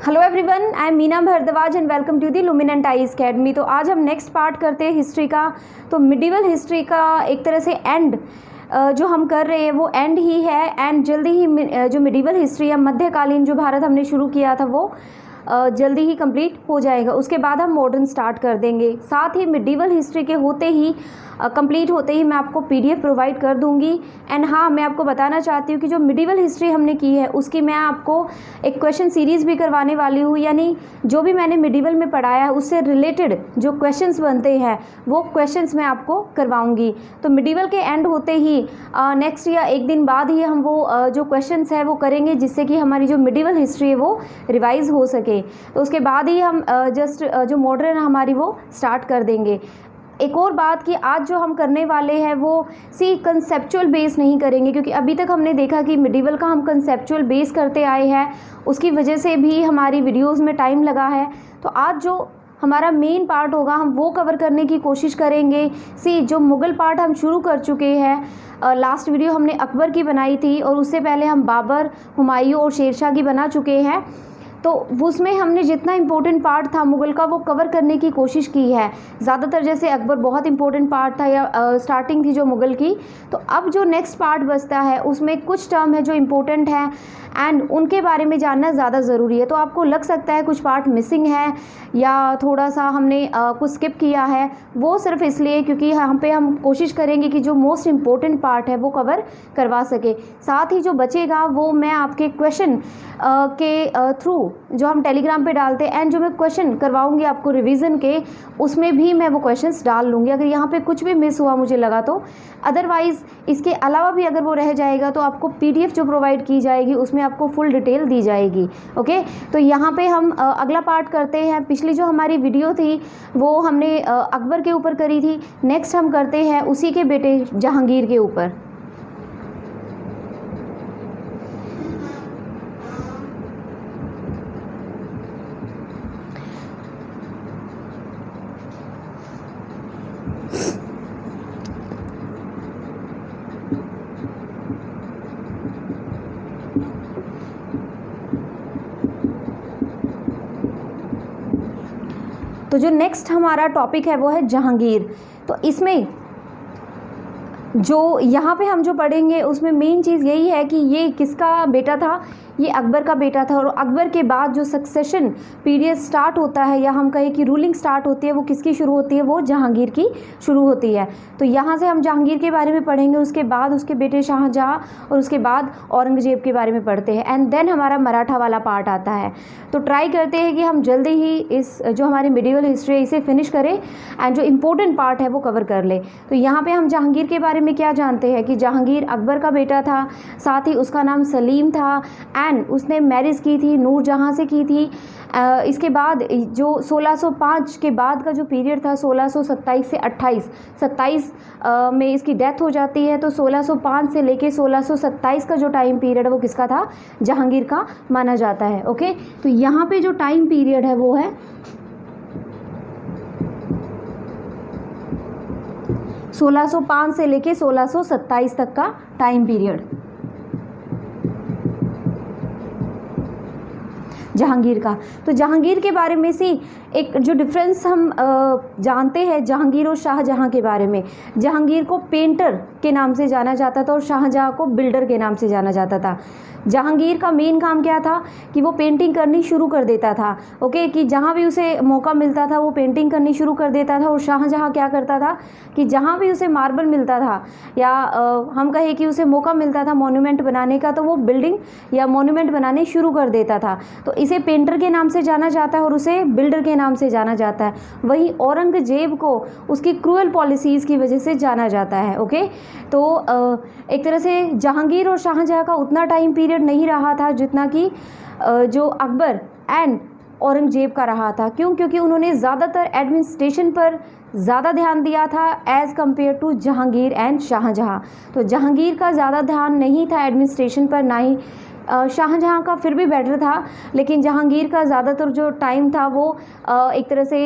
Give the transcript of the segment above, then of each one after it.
Hello everyone, I am Meena Bhardwaj and welcome to the luminant eyes academy. तो आज हम next part करते हैं हिस्ट्री का। तो मिडिवल हिस्ट्री का एक तरह से एंड जो हम कर रहे हैं वो एंड ही है, एंड जल्दी ही जो मिडिवल हिस्ट्री या मध्यकालीन जो भारत हमने शुरू किया था वो जल्दी ही कंप्लीट हो जाएगा। उसके बाद हम मॉडर्न स्टार्ट कर देंगे। साथ ही मिडिवल हिस्ट्री के होते ही कंप्लीट होते ही मैं आपको पीडीएफ प्रोवाइड कर दूंगी। एंड हाँ, मैं आपको बताना चाहती हूँ कि जो मिडिवल हिस्ट्री हमने की है उसकी मैं आपको एक क्वेश्चन सीरीज़ भी करवाने वाली हूँ, यानी जो भी मैंने मिडिवल में पढ़ाया है उससे रिलेटेड जो क्वेश्चंस बनते हैं वो क्वेश्चंस मैं आपको करवाऊँगी। तो मिडिवल के एंड होते ही नेक्स्ट या एक दिन बाद ही हम वो जो क्वेश्चंस है वो करेंगे, जिससे कि हमारी जो मिडिवल हिस्ट्री है वो रिवाइज़ हो सके। तो उसके बाद ही हम जो मॉडर्न हमारी वो स्टार्ट कर देंगे। एक और बात कि आज जो हम करने वाले हैं वो कंसेप्चुअल बेस नहीं करेंगे, क्योंकि अभी तक हमने देखा कि मिडिवल का हम कंसेप्चुअल बेस करते आए हैं, उसकी वजह से भी हमारी वीडियोस में टाइम लगा है। तो आज जो हमारा मेन पार्ट होगा हम वो कवर करने की कोशिश करेंगे। जो मुग़ल पार्ट हम शुरू कर चुके हैं। लास्ट वीडियो हमने अकबर की बनाई थी और उससे पहले हम बाबर, हुमायूं और शेरशाह की बना चुके हैं। तो उसमें हमने जितना इम्पोर्टेंट पार्ट था मुग़ल का वो कवर करने की कोशिश की है। ज़्यादातर जैसे अकबर बहुत इम्पोर्टेंट पार्ट था या स्टार्टिंग थी जो मुग़ल की। तो अब जो नेक्स्ट पार्ट बचता है उसमें कुछ टर्म है जो इम्पोर्टेंट है एंड उनके बारे में जानना ज़्यादा ज़रूरी है। तो आपको लग सकता है कुछ पार्ट मिसिंग है या थोड़ा सा हमने कुछ स्किप किया है, वो सिर्फ इसलिए क्योंकि यहाँ पे हम कोशिश करेंगे कि जो मोस्ट इम्पोर्टेंट पार्ट है वो कवर करवा सके। साथ ही जो बचेगा वो मैं आपके क्वेश्चन के थ्रू जो हम टेलीग्राम पे डालते हैं एंड जो मैं क्वेश्चन करवाऊंगी आपको रिवीजन के, उसमें भी मैं वो क्वेश्चंस डाल लूँगी अगर यहाँ पे कुछ भी मिस हुआ मुझे लगा तो। अदरवाइज़ इसके अलावा भी अगर वो रह जाएगा तो आपको पीडीएफ जो प्रोवाइड की जाएगी उसमें आपको फुल डिटेल दी जाएगी। ओके, तो यहाँ पे हम अगला पार्ट करते हैं। पिछली जो हमारी वीडियो थी वो हमने अकबर के ऊपर करी थी। नेक्स्ट हम करते हैं उसी के बेटे जहांगीर के ऊपर। तो जो नेक्स्ट हमारा टॉपिक है वो है जहांगीर। तो इसमें जो यहाँ पे हम जो पढ़ेंगे उसमें मेन चीज़ यही है कि ये किसका बेटा था, ये अकबर का बेटा था। और अकबर के बाद जो सक्सेशन पीरियड स्टार्ट होता है या हम कहें कि रूलिंग स्टार्ट होती है वो किसकी शुरू होती है, वो जहांगीर की शुरू होती है। तो यहाँ से हम जहांगीर के बारे में पढ़ेंगे, उसके बाद उसके बेटे शाहजहाँ और उसके बाद औरंगजेब के बारे में पढ़ते हैं एंड देन हमारा मराठा वाला पार्ट आता है। तो ट्राई करते हैं कि हम जल्दी ही इस जो हमारी मिडिवल हिस्ट्री है इसे फिनिश करें एंड जो इम्पोर्टेंट पार्ट है वो कवर कर ले। तो यहाँ पर हम जहांगीर के बारे में क्या जानते हैं कि जहांगीर अकबर का बेटा था, साथ ही उसका नाम सलीम था एंड उसने मैरिज की थी नूरजहाँ से की थी। इसके बाद जो 1605 के बाद का जो पीरियड था 1627 से 27 में इसकी डेथ हो जाती है। तो 1605 से लेके 1627 का जो टाइम पीरियड है वो किसका था, जहांगीर का माना जाता है। ओके, तो यहाँ पे जो टाइम पीरियड है वो है 1605 से लेके 1627 तक का टाइम पीरियड जहांगीर का। तो जहांगीर के बारे में एक जो डिफरेंस हम जानते हैं जहांगीर और शाहजहाँ के बारे में। जहांगीर को पेंटर के नाम से जाना जाता था और शाहजहाँ को बिल्डर के नाम से जाना जाता था। जहांगीर का मेन काम क्या था कि वो पेंटिंग करनी शुरू कर देता था। ओके, कि जहाँ भी उसे मौका मिलता था वो पेंटिंग करनी शुरू कर देता था। और शाहजहाँ क्या करता था कि जहाँ भी उसे मार्बल मिलता था या हम कहें कि उसे मौका मिलता था मोन्यूमेंट बनाने का, तो वो बिल्डिंग या मोन्यूमेंट बनाने शुरू कर देता था। तो इसे पेंटर के नाम से जाना जाता है और उसे बिल्डर के नाम से जाना जाता है। वहीं औरंगजेब को उसकी क्रूअल पॉलिसीज़ की वजह से जाना जाता है। ओके, तो एक तरह से जहांगीर और शाहजहाँ का उतना टाइम पीरियड नहीं रहा था जितना कि जो अकबर एंड औरंगजेब का रहा था। क्यों? क्योंकि उन्होंने ज़्यादातर एडमिनिस्ट्रेशन पर ज़्यादा ध्यान दिया था as compare to Jahangir and Shahjahan. तो जहांगीर का ज़्यादा ध्यान नहीं था एडमिनिस्ट्रेशन पर, ना ही शाहजहाँ का फिर भी बेटर था, लेकिन जहांगीर का ज़्यादातर जो टाइम था वो एक तरह से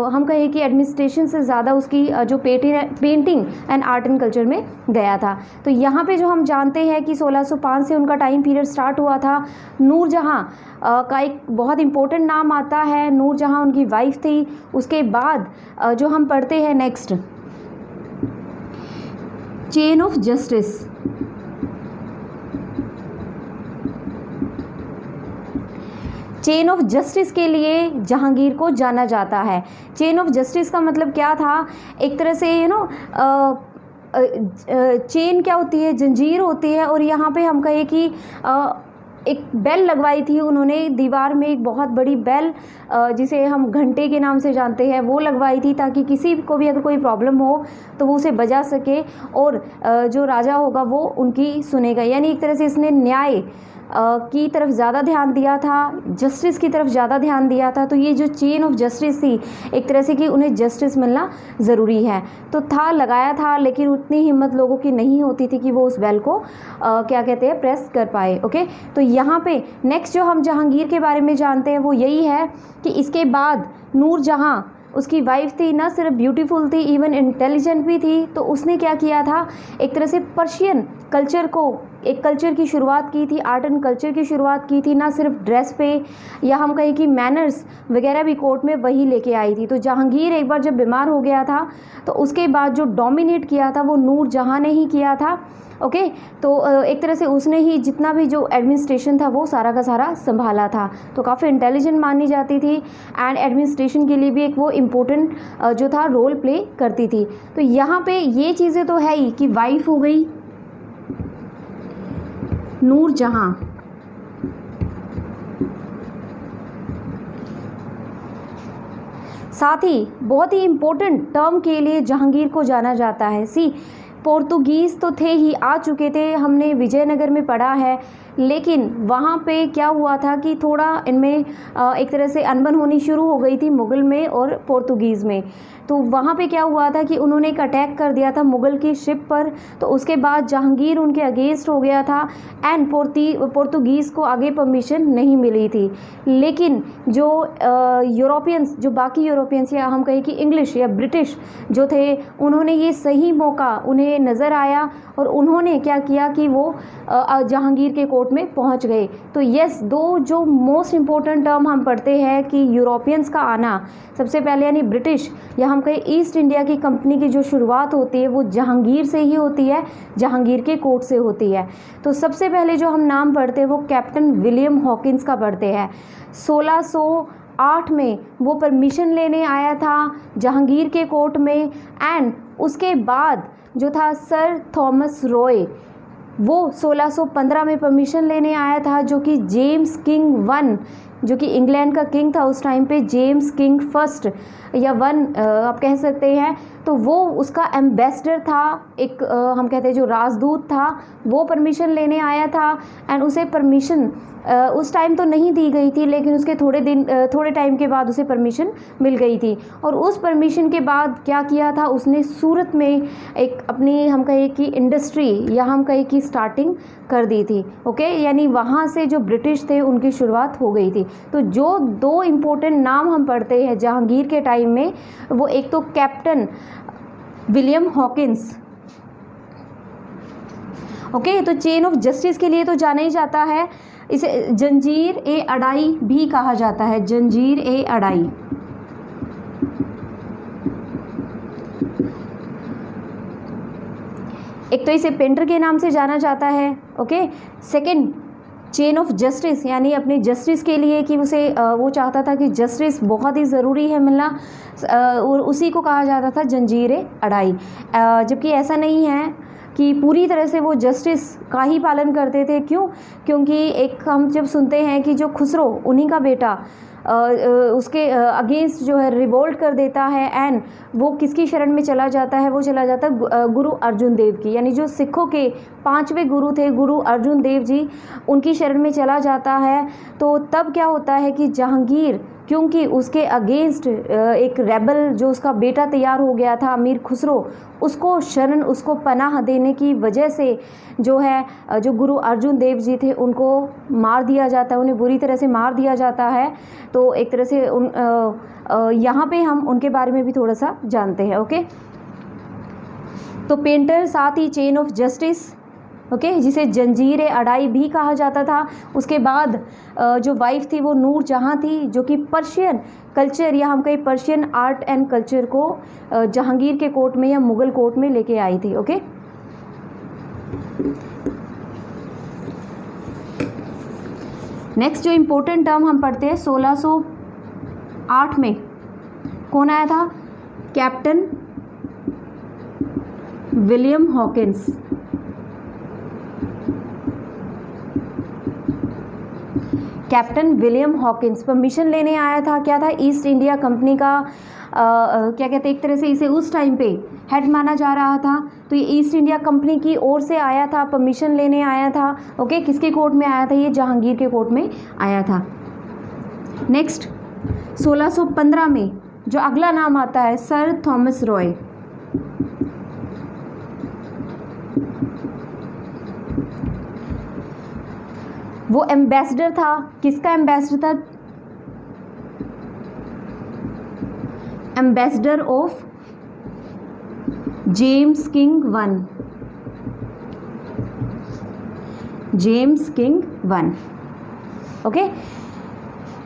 हम कहें कि एडमिनिस्ट्रेशन से ज़्यादा उसकी जो painting and art and culture में गया था। तो यहाँ पे जो हम जानते हैं कि 1605 से उनका टाइम पीरियड स्टार्ट हुआ था। नूरजहाँ का एक बहुत इम्पोर्टेंट नाम आता है, नूरजहाँ उनकी वाइफ थी। उसके बाद जो हम पढ़ते हैं next, chain of justice. Chain of justice के लिए जहांगीर को जाना जाता है। चेन ऑफ जस्टिस का मतलब क्या था, एक तरह से चेन क्या होती है, जंजीर होती है, और यहाँ पे हम कहें कि एक बेल लगवाई थी उन्होंने दीवार में, एक बहुत बड़ी बेल जिसे हम घंटे के नाम से जानते हैं, वो लगवाई थी ताकि किसी को भी अगर कोई प्रॉब्लम हो तो वो उसे बजा सके और जो राजा होगा वो उनकी सुनेगा। यानी एक तरह से इसने न्याय की तरफ ज़्यादा ध्यान दिया था, जस्टिस की तरफ ज़्यादा ध्यान दिया था। तो ये जो चेन ऑफ जस्टिस थी, एक तरह से कि उन्हें जस्टिस मिलना ज़रूरी है, तो था लगाया था, लेकिन उतनी हिम्मत लोगों की नहीं होती थी कि वो उस बेल को क्या कहते हैं प्रेस कर पाए। ओके, तो यहाँ पे नेक्स्ट जो हम जहांगीर के बारे में जानते हैं वो यही है कि इसके बाद नूरजहाँ उसकी वाइफ थी, ना सिर्फ ब्यूटीफुल थी, इवन इंटेलिजेंट भी थी। तो उसने क्या किया था, एक तरह से पर्शियन कल्चर को, एक कल्चर की शुरुआत की थी, आर्ट एंड कल्चर की शुरुआत की थी, ना सिर्फ ड्रेस पे या हम कहें कि मैनर्स वगैरह भी कोर्ट में वही लेके आई थी। तो जहांगीर एक बार जब बीमार हो गया था तो उसके बाद जो डोमिनेट किया था वो नूरजहाँ ने ही किया था। ओके, तो एक तरह से उसने ही जितना भी जो एडमिनिस्ट्रेशन था वो सारा का सारा संभाला था। तो काफ़ी इंटेलिजेंट मानी जाती थी एंड एडमिनिस्ट्रेशन के लिए भी एक वो इम्पोर्टेंट जो था रोल प्ले करती थी। तो यहाँ पे ये चीज़ें तो है ही कि वाइफ हो गई नूरजहाँ, साथ ही बहुत ही इम्पोर्टेंट टर्म के लिए जहांगीर को जाना जाता है। पोर्तुगीज़ तो थे ही, आ चुके थे, हमने विजयनगर में पढ़ा है, लेकिन वहाँ पे क्या हुआ था कि थोड़ा इनमें एक तरह से अनबन होनी शुरू हो गई थी मुग़ल में और पोर्तुगीज़ में। तो वहाँ पे क्या हुआ था कि उन्होंने एक अटैक कर दिया था मुग़ल की शिप पर। तो उसके बाद जहांगीर उनके अगेंस्ट हो गया था एंड पोर्तुगीज़ को आगे परमिशन नहीं मिली थी। लेकिन जो यूरोपियंस, जो बाकी यूरोपियंस या हम कहें कि इंग्लिश या ब्रिटिश जो थे, उन्होंने ये सही मौका उन्हें नज़र आया और उन्होंने क्या किया कि वो जहांगीर के कोर्ट में पहुंच गए। तो यस, दो जो मोस्ट इम्पोर्टेंट टर्म हम पढ़ते हैं कि यूरोपियंस का आना, सबसे पहले यानी ब्रिटिश या हम कहें ईस्ट इंडिया की कंपनी की जो शुरुआत होती है वो जहांगीर से ही होती है, जहांगीर के कोर्ट से होती है। तो सबसे पहले जो हम नाम पढ़ते हैं वो कैप्टन विलियम हॉकिंस का पढ़ते हैं। 1608 में वो परमिशन लेने आया था जहांगीर के कोर्ट में एंड उसके बाद जो था सर थॉमस रॉय, वो 1615 में परमिशन लेने आया था, जो कि जेम्स किंग वन, जो कि इंग्लैंड का किंग था उस टाइम पे, जेम्स किंग फर्स्ट या वन आप कह सकते हैं। तो वो उसका एम्बेसडर था, एक हम कहते हैं जो राजदूत था, वो परमिशन लेने आया था एंड उसे परमिशन उस टाइम तो नहीं दी गई थी, लेकिन उसके थोड़े टाइम के बाद उसे परमिशन मिल गई थी। और उस परमिशन के बाद क्या किया था, उसने सूरत में एक अपनी हम कहें कि इंडस्ट्री या हम कहें कि स्टार्टिंग कर दी थी। ओके, यानी वहाँ से जो ब्रिटिश थे उनकी शुरुआत हो गई थी। तो जो दो इम्पोर्टेंट नाम हम पढ़ते हैं जहांगीर के टाइम में, वो एक तो कैप्टन विलियम हॉकिंस। ओके, तो चेन ऑफ जस्टिस के लिए तो जाना ही जाता है, इसे जंजीर ए अड़ाई भी कहा जाता है, जंजीर ए अड़ाई। एक तो इसे पेंटर के नाम से जाना जाता है। Okay, second chain of justice, यानी अपने जस्टिस के लिए कि उसे वो चाहता था कि जस्टिस बहुत ही ज़रूरी है मिलना, और उसी को कहा जाता था जंजीर ए अड़ाई। जबकि ऐसा नहीं है कि पूरी तरह से वो जस्टिस का ही पालन करते थे। क्यों? क्योंकि एक हम जब सुनते हैं कि जो खुसरो, उन्हीं का बेटा उसके अगेंस्ट जो है रिवोल्ट कर देता है एंड वो किसकी शरण में चला जाता है, वो चला जाता है गुरु अर्जुन देव की, यानी जो सिखों के 5वें गुरु थे गुरु अर्जुन देव जी, उनकी शरण में चला जाता है। तो तब क्या होता है कि जहांगीर क्योंकि उसके अगेंस्ट एक रेबल जो उसका बेटा तैयार हो गया था अमीर खुसरो, उसको शरण, उसको पनाह देने की वजह से जो है जो गुरु अर्जुन देव जी थे उनको मार दिया जाता है, उन्हें बुरी तरह से मार दिया जाता है। तो एक तरह से यहाँ पे हम उनके बारे में भी थोड़ा सा जानते हैं। ओके, तो पेंटर साथ ही चेन ऑफ जस्टिस, ओके, जिसे जंजीर अडाई भी कहा जाता था। उसके बाद जो वाइफ थी वो नूर जहाँ थी, जो कि पर्शियन कल्चर या हम कहीं पर्शियन आर्ट एंड कल्चर को जहांगीर के कोर्ट में या मुग़ल कोर्ट में लेके आई थी। ओके, नेक्स्ट जो इम्पोर्टेंट टर्म हम पढ़ते हैं 1608 में कौन आया था? Captain William Hawkins. Captain William Hawkins permission लेने आया था। क्या था? ईस्ट इंडिया कंपनी का क्या कहते हैं, एक तरह से इसे उस टाइम पे हेड माना जा रहा था। तो ये ईस्ट इंडिया कंपनी की ओर से आया था, परमिशन लेने आया था। ओके, किसके कोर्ट में आया था? ये जहांगीर के कोर्ट में आया था। नेक्स्ट 1615 में जो अगला नाम आता है सर थॉमस रॉय। वो एम्बेसडर था, किसका एम्बेसडर था? Ambassador of James king one. James king one. Okay,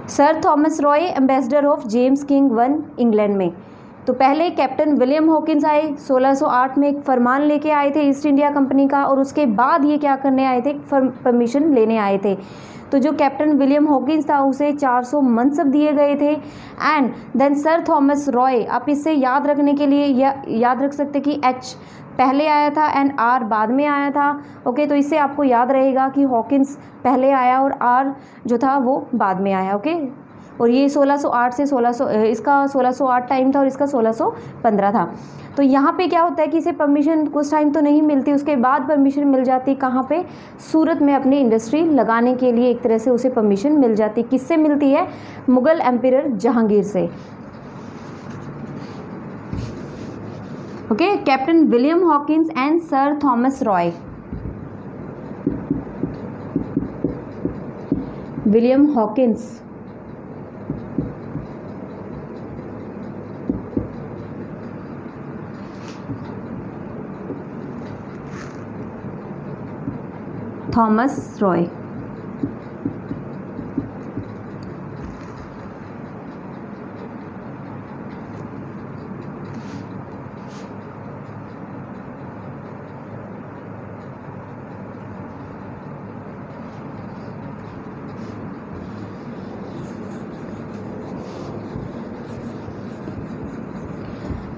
sir Thomas Roy ambassador of James king one England में। तो पहले कैप्टन विलियम हॉकिंस आए, 1608 में एक फरमान लेके आए थे ईस्ट इंडिया कंपनी का, और उसके बाद ये क्या करने आए थे? परमिशन लेने आए थे। तो जो कैप्टन विलियम हॉकिंस था उसे 400 मनसब दिए गए थे। And then sir Thomas Roe, आप इससे याद रखने के लिए याद रख सकते कि एच पहले आया था एंड आर बाद में आया था। ओके, तो इससे आपको याद रहेगा कि हॉकिंस पहले आया और आर जो था वो बाद में आया। ओके, और ये 1608 से 1608 टाइम था और इसका 1615 था। तो यहाँ पे क्या होता है कि इसे परमिशन कुछ टाइम तो नहीं मिलती, उसके बाद परमिशन मिल जाती। कहाँ पे? सूरत में अपनी इंडस्ट्री लगाने के लिए एक तरह से उसे परमिशन मिल जाती। किससे मिलती है? मुग़ल एम्परर जहांगीर से। Okay, captain William Hawkins and sir Thomas Roy. William Hawkins, Thomas Roy.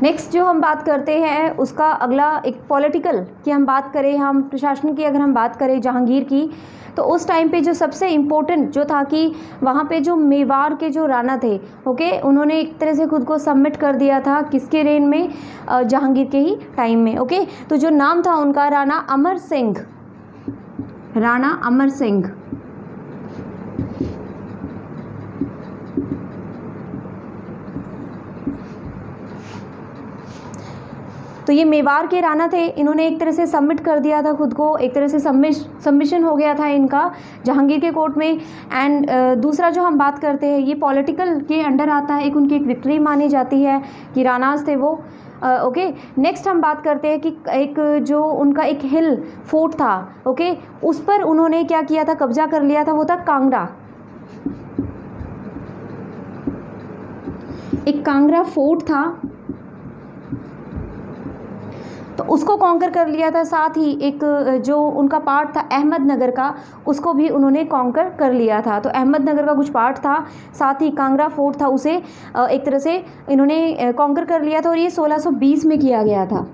Next जो हम बात करते हैं उसका अगला एक पॉलिटिकल की हम बात करें, हम प्रशासन की अगर हम बात करें जहांगीर की, तो उस टाइम पे जो सबसे इम्पोर्टेंट जो था कि वहाँ पे जो मेवाड़ के जो राणा थे, ओके, उन्होंने एक तरह से खुद को सबमिट कर दिया था किसके रेन में? जहांगीर के ही टाइम में। ओके, तो जो नाम था उनका राणा अमर सिंह। राणा अमर सिंह। तो ये मेवाड़ के राणा थे, इन्होंने एक तरह से सबमिट कर दिया था खुद को, एक तरह से सबमिशन हो गया था इनका जहांगीर के कोर्ट में। एंड दूसरा जो हम बात करते हैं ये पॉलिटिकल के अंडर आता है, उनकी एक विक्ट्री मानी जाती है कि राणाज थे वो। ओके, नेक्स्ट हम बात करते हैं कि एक जो उनका एक हिल फोर्ट था, ओके, उस पर उन्होंने क्या किया था? कब्जा कर लिया था, वो था कांगड़ा। एक कांगड़ा फोर्ट था, तो उसको कॉन्कर कर लिया था। साथ ही एक जो उनका पार्ट था अहमदनगर का, उसको भी उन्होंने कॉन्कर कर लिया था। तो अहमदनगर का कुछ पार्ट था, साथ ही कांगड़ा फोर्ट था, उसे एक तरह से इन्होंने कॉन्कर कर लिया था, और ये 1620 में किया गया था।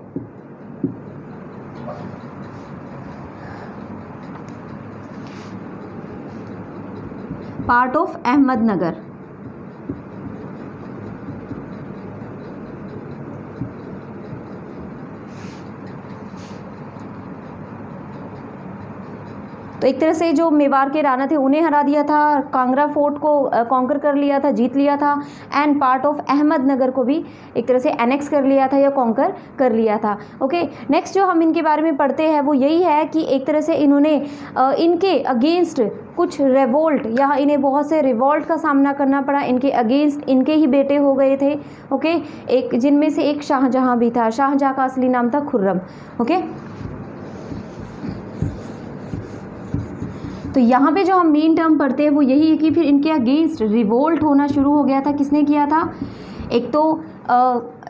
Part of Ahmednagar. तो एक तरह से जो मेवाड़ के राणा थे उन्हें हरा दिया था, कांगड़ा फोर्ट को कॉन्कर कर लिया था, जीत लिया था, एंड पार्ट ऑफ अहमदनगर को भी एक तरह से एनेक्स कर लिया था या कॉन्कर कर लिया था। ओके, नेक्स्ट जो हम इनके बारे में पढ़ते हैं वो यही है कि एक तरह से इन्होंने इनके अगेंस्ट कुछ रिवोल्ट या इन्हें बहुत से रिवोल्ट का सामना करना पड़ा, इनके अगेंस्ट इनके ही बेटे हो गए थे। ओके, एक जिनमें से एक शाहजहां भी था, शाहजहां का असली नाम था खुर्रम। ओके, तो यहाँ पे जो हम मेन टर्म पढ़ते हैं वो यही है कि फिर इनके अगेंस्ट रिवोल्ट होना शुरू हो गया था। किसने किया था? एक तो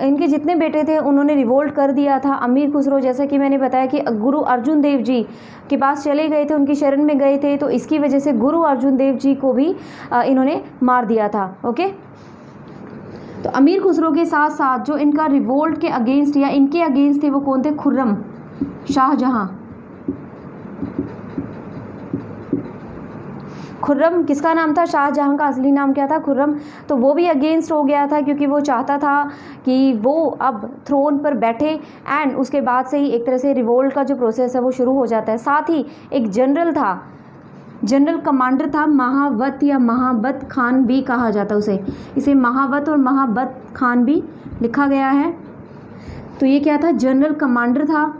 इनके जितने बेटे थे उन्होंने रिवोल्ट कर दिया था। अमीर खुसरो, जैसा कि मैंने बताया कि गुरु अर्जुन देव जी के पास चले गए थे, उनकी शरण में गए थे, तो इसकी वजह से गुरु अर्जुन देव जी को भी इन्होंने मार दिया था। ओके, तो अमीर खुसरो के साथ साथ जो इनका रिवोल्ट के अगेंस्ट या इनके अगेंस्ट थे वो कौन थे? खुर्रम, शाहजहां। खुर्रम किसका नाम था? शाहजहां का असली नाम क्या था? खुर्रम। तो वो भी अगेंस्ट हो गया था क्योंकि वो चाहता था कि वो अब थ्रोन पर बैठे, एंड उसके बाद से ही एक तरह से रिवोल्ट का जो प्रोसेस है वो शुरू हो जाता है। साथ ही एक जनरल था, जनरल कमांडर था, महावत या महाबत खान भी कहा जाता उसे, इसे महावत और महाबत खान भी लिखा गया है। तो ये क्या था? जनरल कमांडर था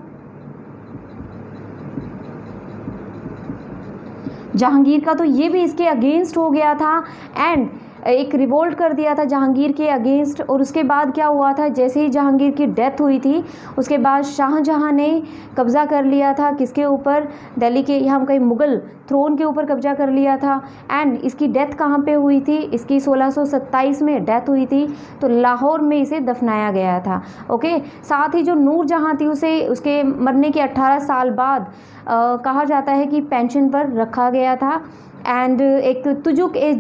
जहांगीर का। तो ये भी इसके अगेंस्ट हो गया था एंड एक रिवोल्ट कर दिया था जहांगीर के अगेंस्ट। और उसके बाद क्या हुआ था? जैसे ही जहांगीर की डेथ हुई थी उसके बाद शाहजहां ने कब्ज़ा कर लिया था किसके ऊपर? दिल्ली के, यहाँ कहीं मुग़ल थ्रोन के ऊपर कब्जा कर लिया था। एंड इसकी डेथ कहाँ पे हुई थी? इसकी 1627 में डेथ हुई थी, तो लाहौर में इसे दफनाया गया था। ओके, साथ ही जो नूरजहां थी उसे उसके मरने के 18 साल बाद कहा जाता है कि पेंशन पर रखा गया था। एंड एक तुजुक ए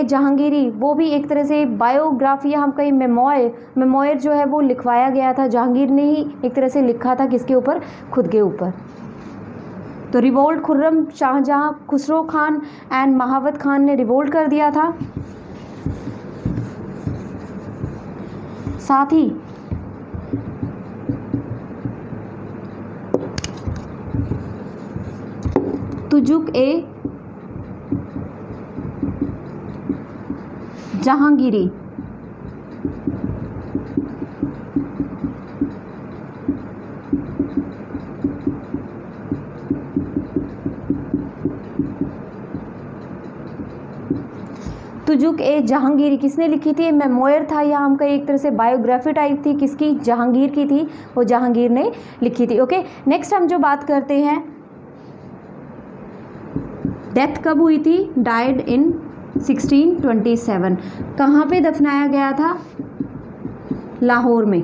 जहांगीरी वो भी एक तरह से बायोग्राफी या हम कहीं मेमोयर जो है वो लिखवाया गया था। जहांगीर ने ही एक तरह से लिखा था किसके ऊपर? खुद के ऊपर। तो रिवोल्ट खुर्रम, शाहजहां, खुसरो खान एंड महावत खान ने रिवोल्ट कर दिया था। साथ ही तुजुक ए जहांगीरी तुजुक ए जहांगीरी किसने लिखी थी? मेमोयर था या हम कहीं एक तरह से बायोग्राफी टाइप थी। किसकी? जहांगीर की थी, वो जहांगीर ने लिखी थी। ओके, नेक्स्ट हम जो बात करते हैं, डेथ कब हुई थी? Died in 1627। कहाँ पे दफनाया गया था? लाहौर में।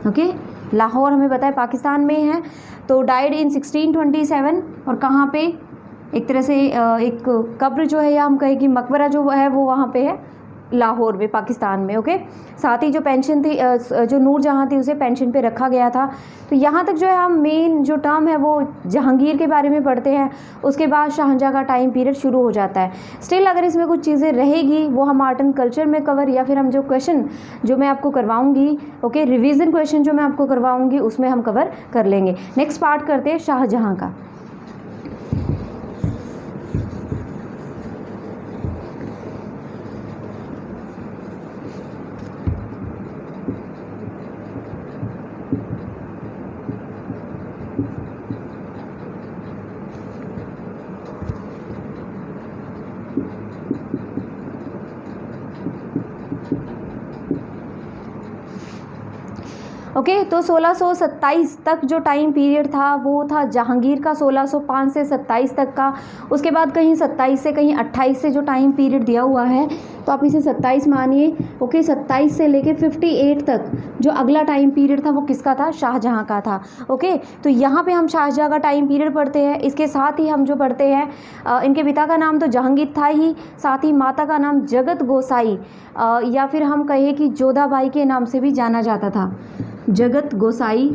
ओके, लाहौर हमें पता है पाकिस्तान में है। तो डाइड इन 1627 और कहाँ पे? एक तरह से एक कब्र जो है या हम कहें कि मकबरा जो है वो वहाँ पे है लाहौर में, पाकिस्तान में। ओके, साथ ही जो पेंशन थी, जो नूरजहां थी उसे पेंशन पे रखा गया था। तो यहाँ तक जो है हम मेन जो टर्म है वो जहांगीर के बारे में पढ़ते हैं। उसके बाद शाहजहां का टाइम पीरियड शुरू हो जाता है। स्टिल अगर इसमें कुछ चीज़ें रहेगी वो हम आर्ट एंड कल्चर में कवर, या फिर हम जो क्वेश्चन जो मैं आपको करवाऊँगी, ओके, रिविज़न क्वेश्चन जो मैं आपको करवाऊँगी उसमें हम कवर कर लेंगे। नेक्स्ट पार्ट करते हैं शाहजहां का। ओके, तो 1627 तक जो टाइम पीरियड था वो था जहांगीर का, 1605 से 27 तक का। उसके बाद कहीं 27 से कहीं 28 से जो टाइम पीरियड दिया हुआ है तो आप इसे 27 मानिए। ओके, 27 से लेके 58 तक जो अगला टाइम पीरियड था वो किसका था? शाहजहां का था। ओके, तो यहाँ पे हम शाहजहां का टाइम पीरियड पढ़ते हैं। इसके साथ ही हम जो पढ़ते हैं, इनके पिता का नाम तो जहांगीर था ही, साथ ही माता का नाम जगत गोसाई या फिर हम कहें कि जोधाबाई के नाम से भी जाना जाता था, जगत गोसाई।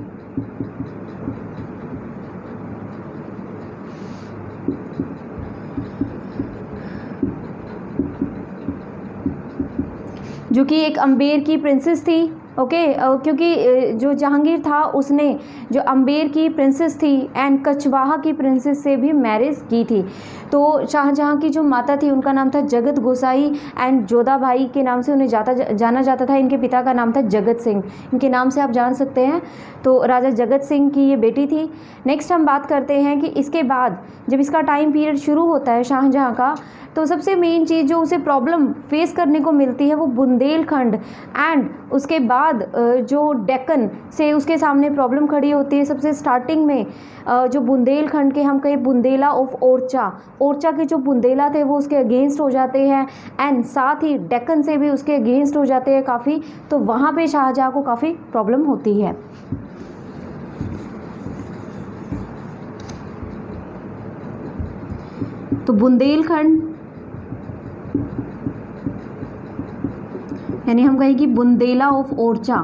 जो कि एक अम्बेर की प्रिंसेस थी। ओके क्योंकि जो जहांगीर था उसने जो अम्बेर की प्रिंसेस थी एंड कछवाहा की प्रिंसेस से भी मैरिज की थी। तो शाहजहां की जो माता थी उनका नाम था जगत गोसाई एंड जोधा भाई के नाम से उन्हें जाना जाता था। इनके पिता का नाम था जगत सिंह, इनके नाम से आप जान सकते हैं। तो राजा जगत सिंह की ये बेटी थी। नेक्स्ट हम बात करते हैं कि इसके बाद जब इसका टाइम पीरियड शुरू होता है शाहजहां का, तो सबसे मेन चीज़ जो उसे प्रॉब्लम फेस करने को मिलती है वो बुंदेलखंड एंड उसके बाद जो डेक्कन से उसके सामने प्रॉब्लम खड़ी होती है। सबसे स्टार्टिंग में जो बुंदेलखंड के हम कहें बुंदेला ऑफ ओरछा के जो बुंदेला थे वो उसके अगेंस्ट हो जाते हैं एंड साथ ही डेक्कन से भी उसके अगेंस्ट हो जाते हैं काफ़ी। तो वहाँ पे शाहजहां को काफ़ी प्रॉब्लम होती है। तो बुंदेलखंड यानी हम कहें कि बुंदेला ऑफ ओरछा,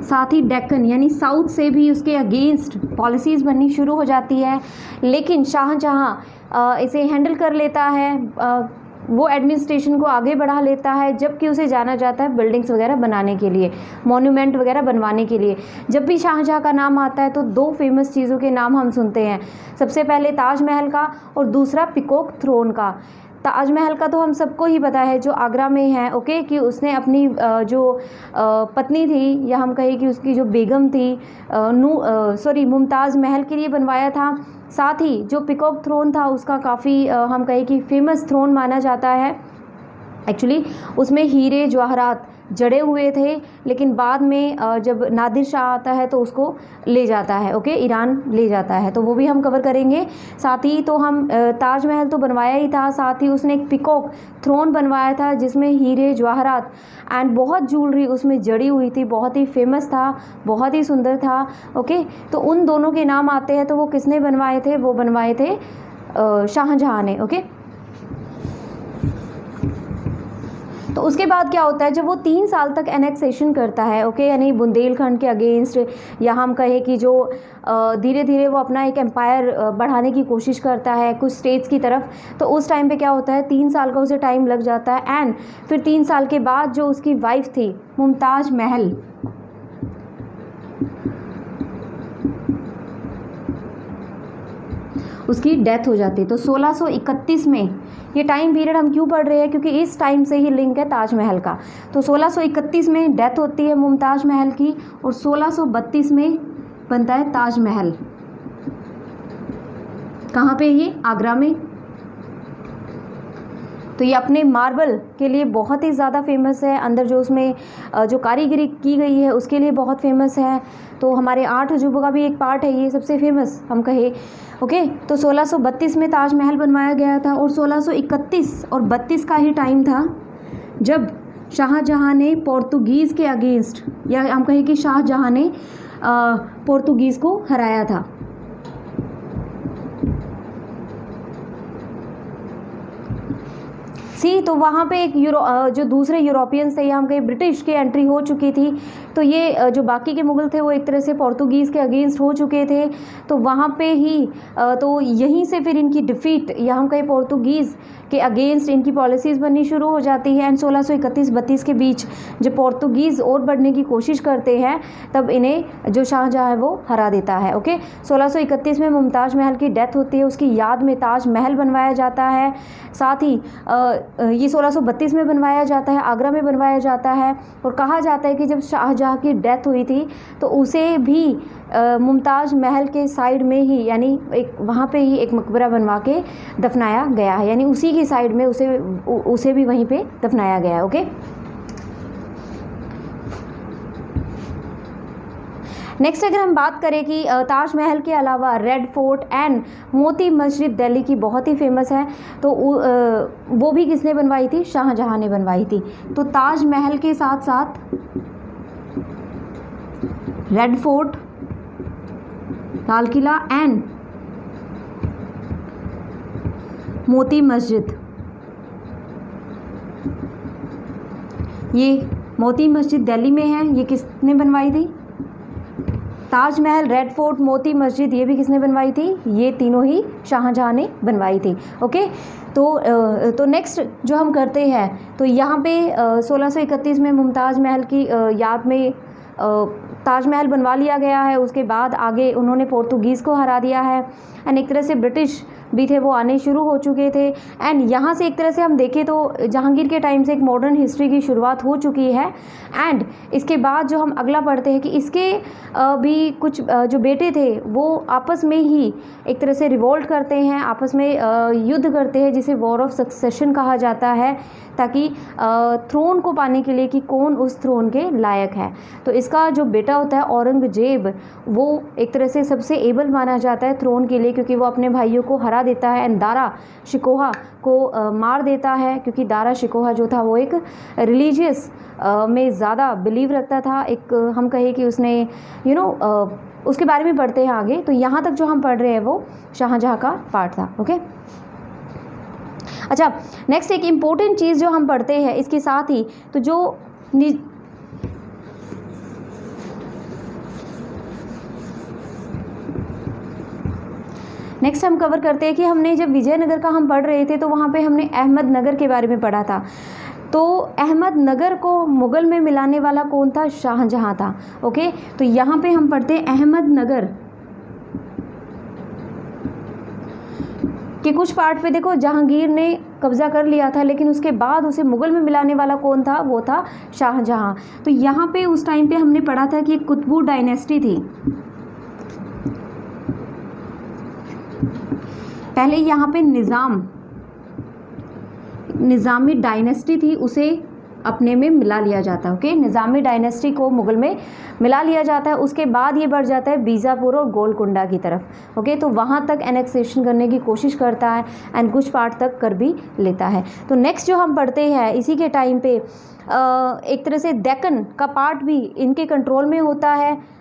साथ ही डेक्कन यानी साउथ से भी उसके अगेंस्ट पॉलिसीज़ बननी शुरू हो जाती है। लेकिन शाहजहां इसे हैंडल कर लेता है, वो एडमिनिस्ट्रेशन को आगे बढ़ा लेता है, जबकि उसे जाना जाता है बिल्डिंग्स वगैरह बनाने के लिए, मॉन्यूमेंट वगैरह बनवाने के लिए। जब भी शाहजहां का नाम आता है तो दो फेमस चीज़ों के नाम हम सुनते हैं, सबसे पहले ताजमहल का और दूसरा पीकॉक थ्रोन का। ताजमहल का तो हम सबको ही पता है जो आगरा में है, ओके, कि उसने अपनी जो पत्नी थी या हम कहें कि उसकी जो बेगम थी मुमताज़ महल के लिए बनवाया था। साथ ही जो पीकॉक थ्रोन था उसका काफ़ी हम कहें कि फेमस थ्रोन माना जाता है। एक्चुअली उसमें हीरे जवाहरात जड़े हुए थे, लेकिन बाद में जब नादिर शाह आता है तो उसको ले जाता है, ओके, ईरान ले जाता है, तो वो भी हम कवर करेंगे। साथ ही तो हम ताजमहल तो बनवाया ही था, साथ ही उसने एक पीकॉक थ्रोन बनवाया था जिसमें हीरे जवाहरात एंड बहुत ज्वेलरी उसमें जड़ी हुई थी, बहुत ही फेमस था, बहुत ही सुंदर था, ओके। तो उन दोनों के नाम आते हैं, तो वो किसने बनवाए थे? वो बनवाए थे शाहजहां ने, ओके। तो उसके बाद क्या होता है, जब वो 3 साल तक एनेक्सेशन करता है, ओके, यानी बुंदेलखंड के अगेंस्ट, या हम कहें कि जो धीरे धीरे वो अपना एक एम्पायर बढ़ाने की कोशिश करता है कुछ स्टेट्स की तरफ। तो उस टाइम पे क्या होता है, 3 साल का उसे टाइम लग जाता है एंड फिर 3 साल के बाद जो उसकी वाइफ थी मुमताज़ महल, उसकी डेथ हो जाती है। तो 1631 में, ये टाइम पीरियड हम क्यों पढ़ रहे हैं, क्योंकि इस टाइम से ही लिंक है ताजमहल का। तो 1631 में डेथ होती है मुमताज़ महल की और 1632 में बनता है ताजमहल। कहाँ पे? ये आगरा में। तो ये अपने मार्बल के लिए बहुत ही ज़्यादा फेमस है, अंदर जो उसमें जो कारीगरी की गई है उसके लिए बहुत फेमस है। तो हमारे 8 अजूबों का भी एक पार्ट है ये, सबसे फेमस हम कहें, ओके। तो 1632 में ताजमहल बनवाया गया था और 1631 और 32 का ही टाइम था जब शाहजहां ने पोर्तुगीज़ के अगेंस्ट, या हम कहें कि शाहजहां ने पोर्तुगीज़ को हराया था। तो वहाँ पे एक जो दूसरे यूरोपियंस थे या हम कहें ब्रिटिश की एंट्री हो चुकी थी। तो ये जो बाकी के मुग़ल थे वो एक तरह से पोर्तुगीज़ के अगेंस्ट हो चुके थे। तो वहाँ पे ही तो यहीं से फिर इनकी डिफ़ीट, या हम कहें पोर्तुगीज़ के अगेंस्ट इनकी पॉलिसीज़ बननी शुरू हो जाती है। एंड 1631-32 के बीच जब पोर्तुगीज़ और बढ़ने की कोशिश करते हैं तब इन्हें जो शाहजहां है वो हरा देता है, ओके। 1631 में मुमताज़ महल की डेथ होती है, उसकी याद में ताज महल बनवाया जाता है। साथ ही ये 1632 में बनवाया जाता है, आगरा में बनवाया जाता है। और कहा जाता है कि जब शाहजहां की डेथ हुई थी तो उसे भी मुमताज़ महल के साइड में ही, यानी एक वहाँ पे ही एक मकबरा बनवा के दफनाया गया है, यानी उसी की साइड में उसे भी वहीं पे दफनाया गया है, ओके। नेक्स्ट अगर हम बात करें कि ताजमहल के अलावा red fort and Moti Masjid Delhi की बहुत ही फेमस है, तो वो भी किसने बनवाई थी? शाहजहां ने बनवाई थी। तो ताजमहल के साथ साथ red fort, Lal Qila and Moti Masjid, ये मोती मस्जिद दिल्ली में है, ये किसने बनवाई थी? ताजमहल, रेड फोर्ट, मोती मस्जिद, ये भी किसने बनवाई थी? ये तीनों ही शाहजहाँ ने बनवाई थी। ओके, तो नेक्स्ट जो हम करते हैं, तो यहाँ पे 1631 में मुमताज़ महल की याद में ताजमहल बनवा लिया गया है। उसके बाद आगे उन्होंने पोर्तुगीज़ को हरा दिया है एंड एक तरह से ब्रिटिश भी थे वो आने शुरू हो चुके थे। एंड यहाँ से एक तरह से हम देखें तो जहांगीर के टाइम से एक मॉडर्न हिस्ट्री की शुरुआत हो चुकी है। एंड इसके बाद जो हम अगला पढ़ते हैं कि इसके भी कुछ जो बेटे थे वो आपस में ही एक तरह से रिवोल्ट करते हैं, आपस में युद्ध करते हैं, जिसे वॉर ऑफ सक्सेशन कहा जाता है, ताकि थ्रोन को पाने के लिए कि कौन उस थ्रोन के लायक है। तो इसका जो बेटा होता है औरंगजेब, वो एक तरह से सबसे एबल माना जाता है थ्रोन के लिए, क्योंकि वो अपने भाइयों को हरा देता है एंड दारा शिकोहा को मार देता है, क्योंकि दारा शिकोहा जो था वो एक रिलीजियस में ज़्यादा बिलीव रखता था। एक हम कहें कि उसने उसके बारे में पढ़ते हैं आगे। तो यहाँ तक जो हम पढ़ रहे हैं वो शाहजहाँ का पार्ट था। ओके, अच्छा, नेक्स्ट एक इम्पोर्टेंट चीज़ जो हम पढ़ते हैं इसके साथ ही, तो जो नेक्स्ट हम कवर करते हैं कि हमने जब विजयनगर का हम पढ़ रहे थे तो वहाँ पे हमने अहमदनगर के बारे में पढ़ा था। तो अहमदनगर को मुग़ल में मिलाने वाला कौन था? शाहजहाँ था। ओके, तो यहाँ पे हम पढ़ते हैं अहमदनगर के कुछ पार्ट पे देखो जहांगीर ने कब्ज़ा कर लिया था, लेकिन उसके बाद उसे मुग़ल में मिलाने वाला कौन था? वो था शाहजहाँ। तो यहाँ पे उस टाइम पे हमने पढ़ा था कि कुतुब डायनेस्टी थी। पहले यहाँ पे निज़ामी डायनेस्टी थी, उसे अपने में मिला लिया जाता है। ओके, निज़ामी डायनेस्टी को मुग़ल में मिला लिया जाता है। उसके बाद ये बढ़ जाता है बीजापुर और गोलकुंडा की तरफ। ओके, तो वहाँ तक एनेक्सेशन करने की कोशिश करता है एंड कुछ पार्ट तक कर भी लेता है। तो नेक्स्ट जो हम पढ़ते हैं इसी के टाइम पे एक तरह से डेक्कन का पार्ट भी इनके कंट्रोल में होता है।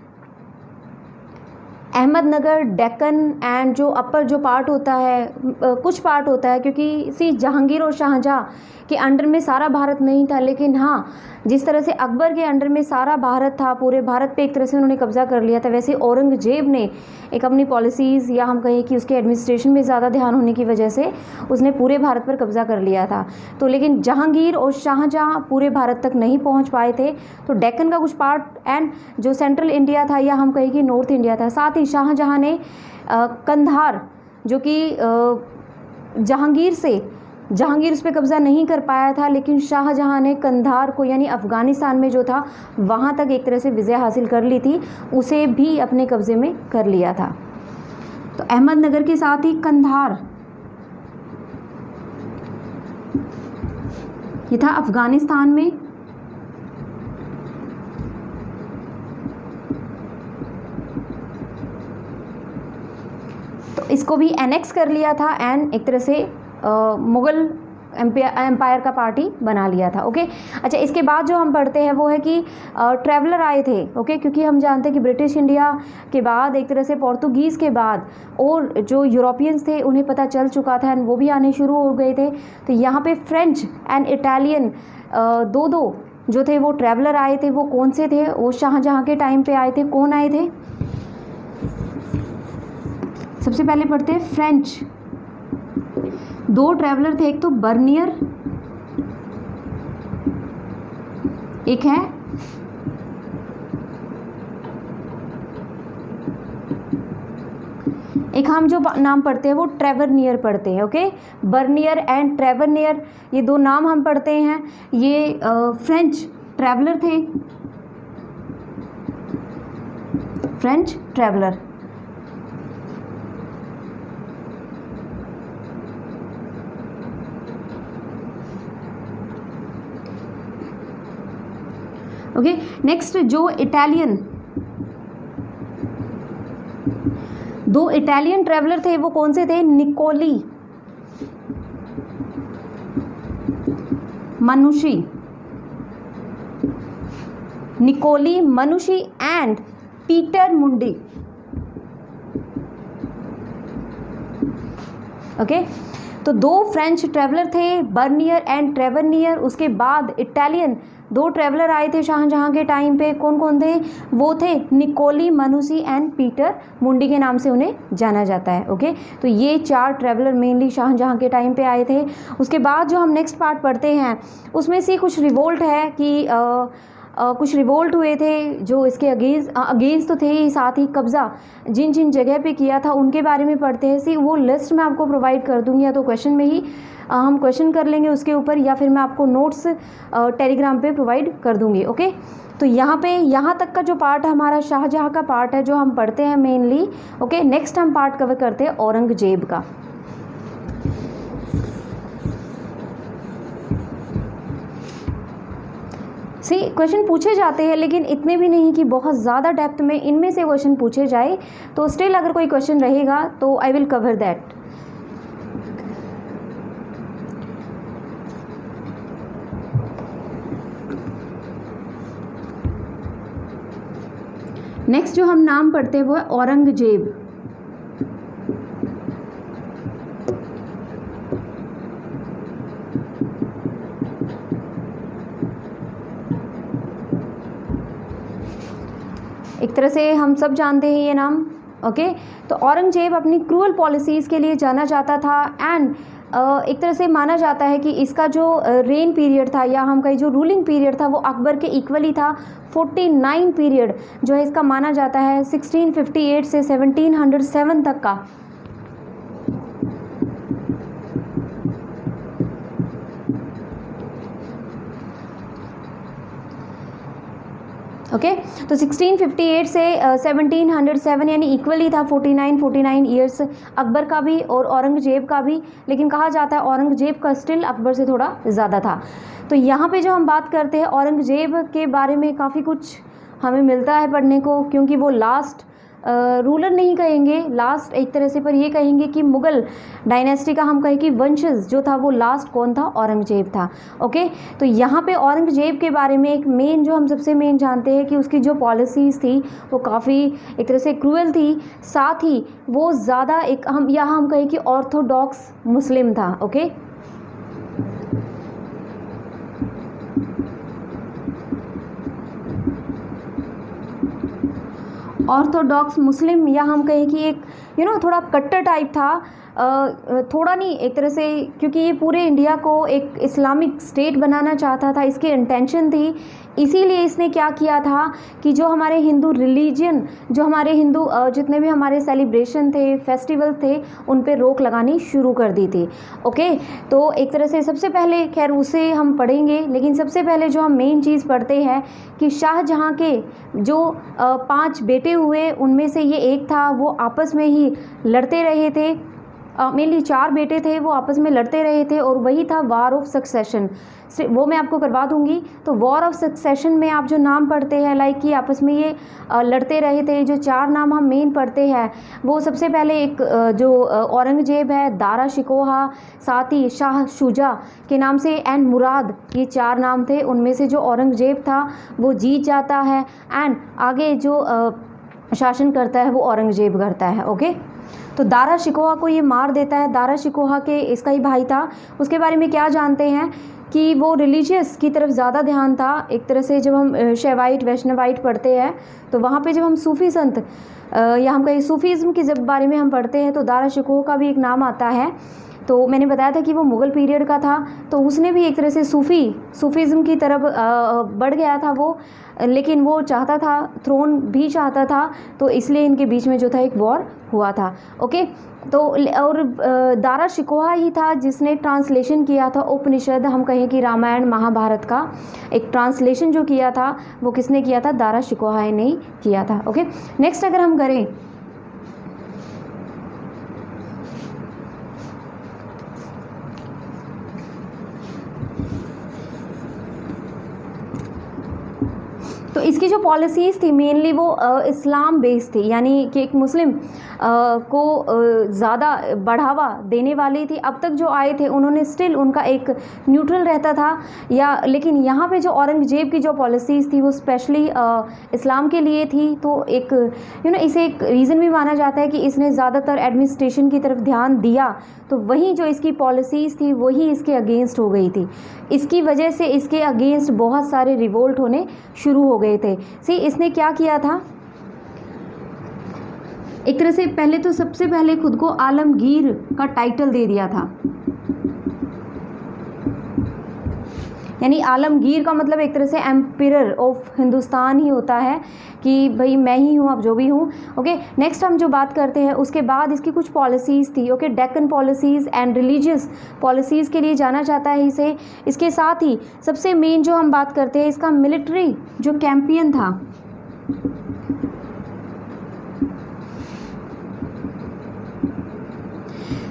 अहमदनगर, डेक्कन एंड जो अपर जो पार्ट होता है, कुछ पार्ट होता है, क्योंकि जहांगीर और शाहजहाँ के अंडर में सारा भारत नहीं था, लेकिन हाँ, जिस तरह से अकबर के अंडर में सारा भारत था, पूरे भारत पे एक तरह से उन्होंने कब्ज़ा कर लिया था, वैसे औरंगजेब ने एक अपनी पॉलिसीज़ या हम कहें कि उसके एडमिनिस्ट्रेशन में ज़्यादा ध्यान होने की वजह से उसने पूरे भारत पर कब्ज़ा कर लिया था। तो लेकिन जहांगीर और शाहजहाँ पूरे भारत तक नहीं पहुँच पाए थे। तो डेक्कन का कुछ पार्ट एंड जो सेंट्रल इंडिया था या हम कहें कि नॉर्थ इंडिया था। साथ ही शाहजहाँ ने कंधार, जो कि जहांगीर उस पर कब्ज़ा नहीं कर पाया था, लेकिन शाहजहाँ ने कंधार को यानी अफ़गानिस्तान में जो था वहाँ तक एक तरह से विजय हासिल कर ली थी, उसे भी अपने कब्ज़े में कर लिया था। तो अहमदनगर के साथ ही कंधार, ये था अफ़गानिस्तान में। तो इसको भी एनेक्स कर लिया था एंड एक तरह से मुग़ल एम्पायर का पार्टी बना लिया था। ओके, अच्छा, इसके बाद जो हम पढ़ते हैं वो है कि ट्रैवलर आए थे। ओके, क्योंकि हम जानते हैं कि ब्रिटिश इंडिया के बाद एक तरह से पोर्तुगीज़ के बाद और जो यूरोपियंस थे उन्हें पता चल चुका था एंड वो भी आने शुरू हो गए थे। तो यहाँ पे फ्रेंच एंड इटालियन दो जो थे वो ट्रैवलर आए थे। वो कौन से थे? वो शाहजहाँ के टाइम पे आए थे। कौन आए थे? सबसे पहले पढ़ते हैं फ्रेंच। दो ट्रैवलर थे, एक तो बर्नियर, एक है एक हम जो नाम पढ़ते हैं वो ट्रेवरनियर पढ़ते हैं। ओके, बर्नियर एंड ट्रेवरनियर, ये दो नाम हम पढ़ते हैं। ये फ्रेंच ट्रैवलर थे, फ्रेंच ट्रैवलर। ओके, नेक्स्ट जो दो इटालियन ट्रैवलर थे वो कौन से थे? निकोली मनुशी एंड पीटर मुंडी। ओके, तो दो फ्रेंच ट्रैवलर थे, बर्नियर एंड ट्रेवरनियर। उसके बाद इटालियन 2 ट्रैवलर आए थे शाहजहाँ के टाइम पे, कौन कौन थे? वो थे निकोली मनुसी एंड पीटर मुंडी के नाम से उन्हें जाना जाता है। ओके, तो ये 4 ट्रैवलर मेनली शाहजहाँ के टाइम पे आए थे। उसके बाद जो हम नेक्स्ट पार्ट पढ़ते हैं उसमें से कुछ रिवोल्ट है कि कुछ रिवोल्ट हुए थे जो इसके अगेंस्ट तो थे ही, साथ ही कब्ज़ा जिन जिन जगह पे किया था उनके बारे में पढ़ते हैं। सी वो लिस्ट मैं आपको प्रोवाइड कर दूंगी, या तो क्वेश्चन में ही हम क्वेश्चन कर लेंगे उसके ऊपर, या फिर मैं आपको नोट्स टेलीग्राम पे प्रोवाइड कर दूंगी। ओके, तो यहाँ तक का जो पार्ट है हमारा शाहजहाँ का पार्ट है जो हम पढ़ते हैं मेनली। ओके, नेक्स्ट हम पार्ट कवर करते हैं औरंगजेब का। सी क्वेश्चन पूछे जाते हैं लेकिन इतने भी नहीं कि बहुत ज़्यादा डेप्थ में इनमें से क्वेश्चन पूछे जाए, तो स्टिल अगर कोई क्वेश्चन रहेगा तो I will cover that. Next जो हम नाम पढ़ते हैं वो है औरंगजेब। एक तरह से हम सब जानते हैं ये नाम। ओके, तो औरंगजेब अपनी क्रूअल पॉलिसीज़ के लिए जाना जाता था एंड एक तरह से माना जाता है कि इसका जो रेन पीरियड था या हम कहीं जो रूलिंग पीरियड था वो अकबर के इक्वली था। 49 पीरियड जो है इसका माना जाता है 1658 से 1707 तक का। ओके, तो 1658 से 1707 यानी इक्वली था 49 ईयर्स अकबर का भी और औरंगजेब का भी, लेकिन कहा जाता है औरंगजेब का स्टिल अकबर से थोड़ा ज़्यादा था। तो यहाँ पे जो हम बात करते हैं औरंगजेब के बारे में काफ़ी कुछ हमें मिलता है पढ़ने को, क्योंकि वो लास्ट रूलर नहीं कहेंगे लास्ट एक तरह से, पर ये कहेंगे कि मुग़ल डायनेस्टी का हम कहें कि वंशज जो था वो लास्ट कौन था? औरंगजेब था। ओके, तो यहाँ पे औरंगजेब के बारे में एक मेन जो हम सबसे मेन जानते हैं कि उसकी जो पॉलिसीज़ थी वो काफ़ी एक तरह से क्रूअल थी, साथ ही वो ज़्यादा एक हम कहें कि ऑर्थोडॉक्स मुस्लिम था। ओके, ऑर्थोडॉक्स मुस्लिम, या हम कहें कि एक थोड़ा कट्टर टाइप था, थोड़ा नहीं एक तरह से, क्योंकि ये पूरे इंडिया को एक इस्लामिक स्टेट बनाना चाहता था, इसकी इंटेंशन थी। इसीलिए इसने क्या किया था कि जो हमारे हिंदू रिलीजन, जो हमारे हिंदू जितने भी हमारे सेलिब्रेशन थे, फेस्टिवल थे, उन पे रोक लगानी शुरू कर दी थी। ओके, तो एक तरह से सबसे पहले, खैर उसे हम पढ़ेंगे, लेकिन सबसे पहले जो हम मेन चीज़ पढ़ते हैं कि शाहजहाँ के जो 5 बेटे हुए उनमें से ये एक था, वो आपस में ही लड़ते रहे थे। मेनली 4 बेटे थे, वो आपस में लड़ते रहे थे और वही था वॉर ऑफ सक्सेशन। वो मैं आपको करवा दूंगी। तो वॉर ऑफ सक्सेशन में आप जो नाम पढ़ते हैं लाइक कि आपस में ये लड़ते रहे थे, जो 4 नाम हम मेन पढ़ते हैं वो सबसे पहले एक जो औरंगजेब है, दारा शिकोहा, साथ ही शाह शुजा के नाम से एंड मुराद, ये 4 नाम थे। उनमें से जो औरंगजेब था वो जीत जाता है एंड आगे जो शासन करता है वो औरंगजेब करता है। ओके, तो दारा शिकोहा को ये मार देता है। दारा शिकोहा के इसका ही भाई था। उसके बारे में क्या जानते हैं कि वो रिलीजियस की तरफ ज़्यादा ध्यान था। एक तरह से जब हम शैवाइट वैष्णवाइट पढ़ते हैं तो वहाँ पे जब हम सूफ़ी संत या हम कहीं सूफीज़म के जब बारे में हम पढ़ते हैं तो दारा शिकोहा का भी एक नाम आता है। तो मैंने बताया था कि वो मुग़ल पीरियड का था, तो उसने भी एक तरह से सूफीज़म की तरफ बढ़ गया था वो, लेकिन वो चाहता था, थ्रोन भी चाहता था, तो इसलिए इनके बीच में जो था एक वॉर हुआ था। ओके, तो और दारा शिकोहा ही था जिसने ट्रांसलेशन किया था उपनिषद, हम कहें कि रामायण महाभारत का एक ट्रांसलेशन जो किया था वो किसने किया था? दारा शिकोहा ने ही किया था। ओके, नेक्स्ट अगर हम करें तो इसकी जो पॉलिसीज़ थी मेनली वो इस्लाम बेस्ड थी, यानी कि एक मुस्लिम को ज़्यादा बढ़ावा देने वाली थी। अब तक जो आए थे उन्होंने स्टिल उनका एक न्यूट्रल रहता था, या लेकिन यहाँ पे जो औरंगज़ेब की जो पॉलिसीज़ थी वो स्पेशली इस्लाम के लिए थी। तो एक इसे एक रीज़न भी माना जाता है कि इसने ज़्यादातर एडमिनिस्ट्रेशन की तरफ ध्यान दिया, तो वहीं जो इसकी पॉलिसीज़ थी वही इसके अगेंस्ट हो गई थी। इसकी वजह से इसके अगेंस्ट बहुत सारे रिवोल्ट होने शुरू हो गए थे। इसने क्या किया था, एक तरह से पहले तो सबसे पहले खुद को आलमगीर का टाइटल दे दिया था। यानी आलमगीर का मतलब एक तरह से एम्पिरर ऑफ हिंदुस्तान ही होता है कि भाई मैं ही हूँ, अब जो भी हूँ। ओके, नेक्स्ट हम जो बात करते हैं उसके बाद इसकी कुछ पॉलिसीज़ थी। Okay, Deccan policies and religious policies के लिए जाना जाता है इसे। इसके साथ ही सबसे मेन जो हम बात करते हैं इसका मिलिट्री जो कैंपियन था।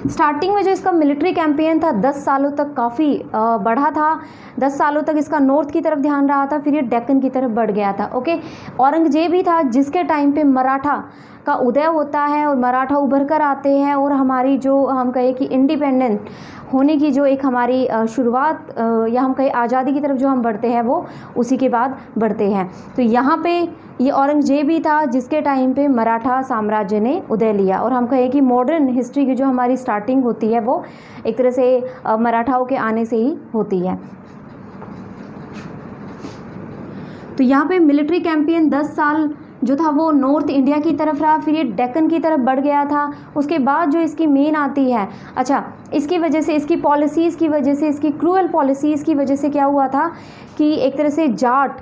स्टार्टिंग में जो इसका मिलिट्री कैंपेन था 10 सालों तक काफ़ी बढ़ा था। 10 सालों तक इसका नॉर्थ की तरफ ध्यान रहा था, फिर ये डेक्कन की तरफ बढ़ गया था। ओके, औरंगजेब ही था जिसके टाइम पे मराठा का उदय होता है और मराठा उभर कर आते हैं, और हमारी जो हम कहें कि इंडिपेंडेंट होने की जो एक हमारी शुरुआत या हम कहें आज़ादी की तरफ जो हम बढ़ते हैं वो उसी के बाद बढ़ते हैं। तो यहाँ पे ये औरंगजेब ही था जिसके टाइम पे मराठा साम्राज्य ने उदय लिया, और हम कहें कि मॉडर्न हिस्ट्री की जो हमारी स्टार्टिंग होती है वो एक तरह से मराठाओं के आने से ही होती है। तो यहाँ पे मिलिट्री कैंपेन 10 साल जो था वो नॉर्थ इंडिया की तरफ रहा, फिर ये डेक्कन की तरफ बढ़ गया था। उसके बाद जो इसकी मेन आती है, अच्छा, इसकी वजह से, इसकी पॉलिसीज़ की वजह से, इसकी क्रूअल पॉलिसीज़ की वजह से क्या हुआ था कि एक तरह से जाट